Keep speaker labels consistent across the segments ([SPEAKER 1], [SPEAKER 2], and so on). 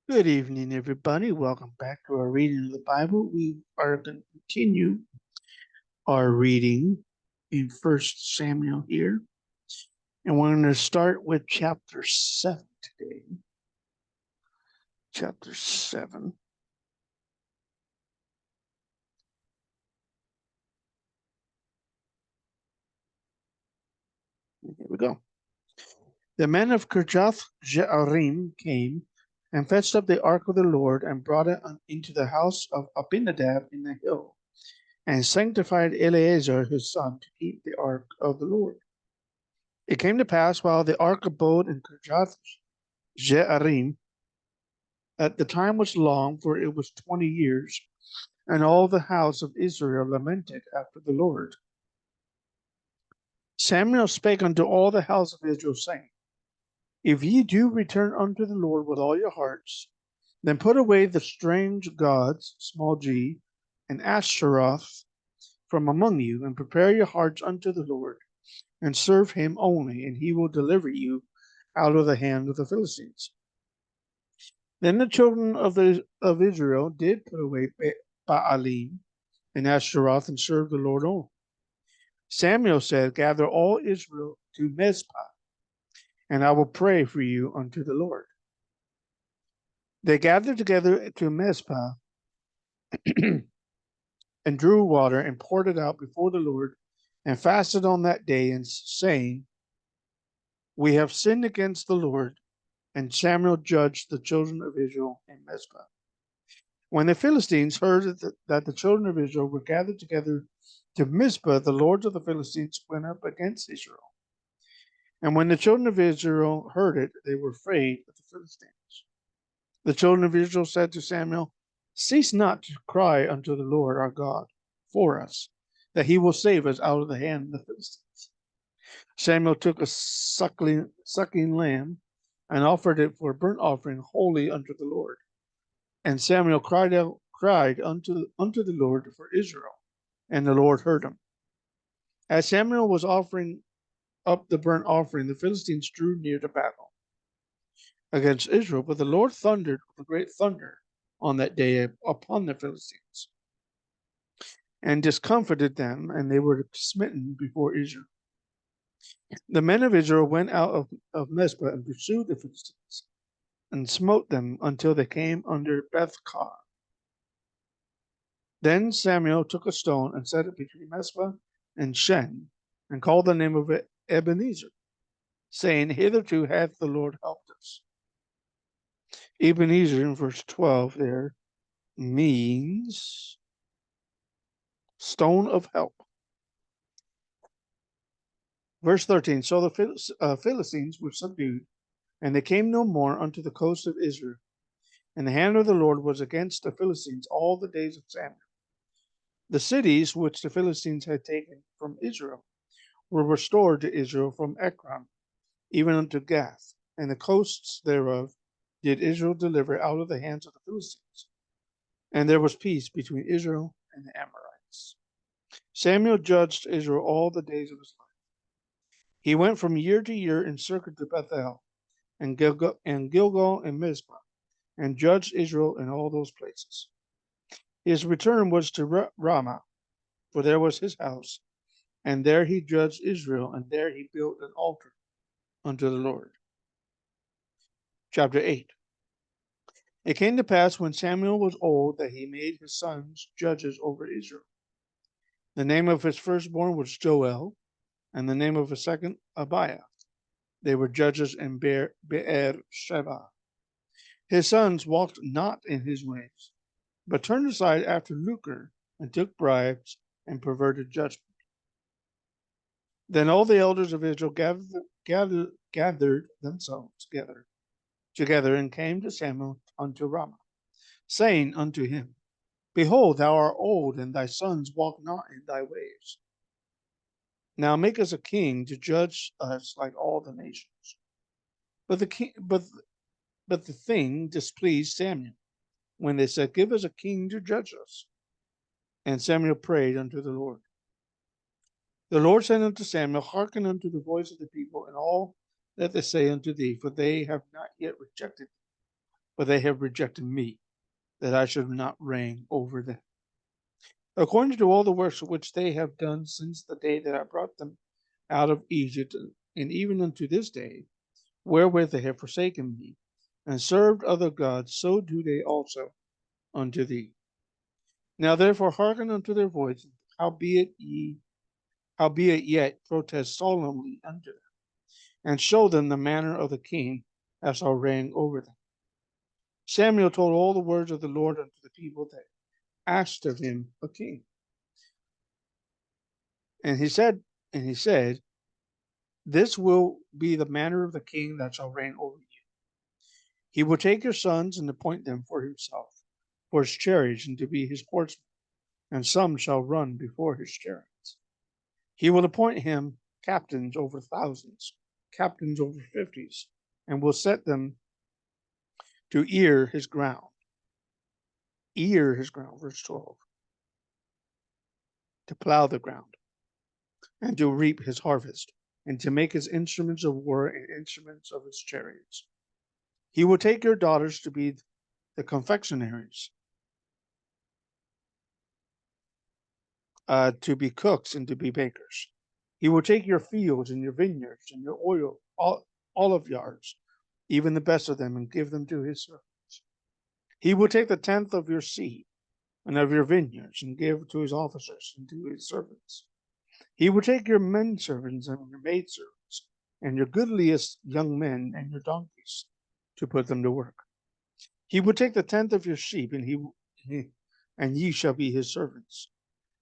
[SPEAKER 1] Good evening, everybody. Welcome back to our reading of the Bible. We are going to continue our reading in First Samuel here, and we're going to start with chapter 7 today. Chapter 7. Here we go. The men of Kirjath Jearim came and fetched up the ark of the Lord and brought it into the house of Abinadab in the hill, and sanctified Eleazar his son to keep the ark of the Lord. It came to pass while the ark abode in Kirjath Jearim, that the time was long, for it was 20 years, and all the house of Israel lamented after the Lord. Samuel spake unto all the house of Israel, saying, If ye do return unto the Lord with all your hearts, then put away the strange gods, small g, and Ashtaroth from among you, and prepare your hearts unto the Lord, and serve him only, and he will deliver you out of the hand of the Philistines. Then the children of Israel did put away Baalim and Ashtaroth and served the Lord only. Samuel said, Gather all Israel to Mizpah, and I will pray for you unto the Lord. They gathered together to Mizpah and drew water and poured it out before the Lord and fasted on that day, and saying, We have sinned against the Lord. And Samuel judged the children of Israel in Mizpah. When the Philistines heard that the children of Israel were gathered together to Mizpah, the lords of the Philistines went up against Israel. And when the children of Israel heard it, they were afraid of the Philistines. The children of Israel said to Samuel, Cease not to cry unto the Lord our God for us, that he will save us out of the hand of the Philistines. Samuel took a sucking lamb and offered it for a burnt offering wholly unto the Lord. And Samuel cried unto the Lord for Israel, and the Lord heard him. As Samuel was offering up the burnt offering, the Philistines drew near to battle against Israel, but the Lord thundered with a great thunder on that day upon the Philistines, and discomfited them, and they were smitten before Israel. The men of Israel went out of Mizpah and pursued the Philistines, and smote them until they came under Bethkar. Then Samuel took a stone and set it between Mizpah and Shen, and called the name of it Ebenezer, saying, Hitherto hath the Lord helped us. Ebenezer in verse 12 there means stone of help. Verse 13, so the Philistines were subdued, and they came no more unto the coast of Israel. And the hand of the Lord was against the Philistines all the days of Samuel. The cities which the Philistines had taken from Israel were restored to Israel from Ekron, even unto Gath, and the coasts thereof did Israel deliver out of the hands of the Philistines. And there was peace between Israel and the Amorites. Samuel judged Israel all the days of his life. He went from year to year in circuit to Bethel and Gilgal and Mizpah, and judged Israel in all those places. His return was to Ramah, for there was his house, and there he judged Israel, and there he built an altar unto the Lord. Chapter 8. It came to pass when Samuel was old that he made his sons judges over Israel. The name of his firstborn was Joel, and the name of his second Abiah. They were judges in Beer Sheba. His sons walked not in his ways, but turned aside after lucre, and took bribes, and perverted judgment. Then all the elders of Israel gathered themselves together, and came to Samuel unto Ramah, saying unto him, Behold, thou art old, and thy sons walk not in thy ways. Now make us a king to judge us like all the nations. But the thing displeased Samuel, when they said, Give us a king to judge us. And Samuel prayed unto the Lord. The Lord said unto Samuel, Hearken unto the voice of the people, and all that they say unto thee, for they have not yet rejected thee, but they have rejected me, that I should not reign over them. According to all the works which they have done since the day that I brought them out of Egypt, and even unto this day, wherewith they have forsaken me, and served other gods, so do they also unto thee. Now therefore hearken unto their voice, howbeit yet protest solemnly unto them, and show them the manner of the king that shall reign over them. Samuel told all the words of the Lord unto the people that asked of him a king. And he said, This will be the manner of the king that shall reign over you. He will take your sons and appoint them for himself, for his chariots, and to be his horsemen, and some shall run before his chariots. He will appoint him captains over thousands, captains over fifties, and will set them to ear his ground. Ear his ground, verse 12. To plow the ground, and to reap his harvest, and to make his instruments of war and instruments of his chariots. He will take your daughters to be the confectionaries, to be cooks and to be bakers. He will take your fields and your vineyards and your olive yards, even the best of them, and give them to his servants. He will take the tenth of your seed and of your vineyards, and give to his officers and to his servants. He will take your men servants and your maid servants, and your goodliest young men and your donkeys, to put them to work. He will take the tenth of your sheep, and ye shall be his servants.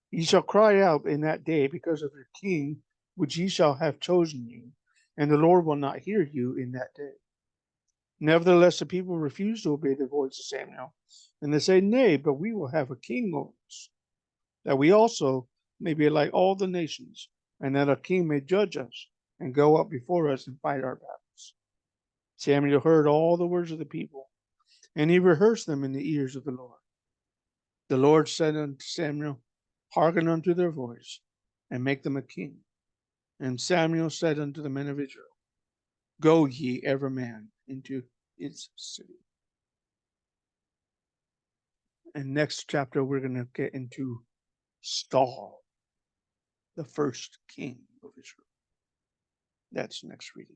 [SPEAKER 1] Ye shall cry out in that day because of your king, which ye shall have chosen you, and the Lord will not hear you in that day. Nevertheless, the people refuse to obey the voice of Samuel, and they say, Nay, but we will have a king over us, that we also may be like all the nations, and that a king may judge us, and go up before us and fight our battles. Samuel heard all the words of the people, and he rehearsed them in the ears of the Lord. The Lord said unto Samuel, Hearken unto their voice, and make them a king. And Samuel said unto the men of Israel, Go ye every man into his city. And next chapter, we're going to get into Saul, the first king of Israel. That's next reading.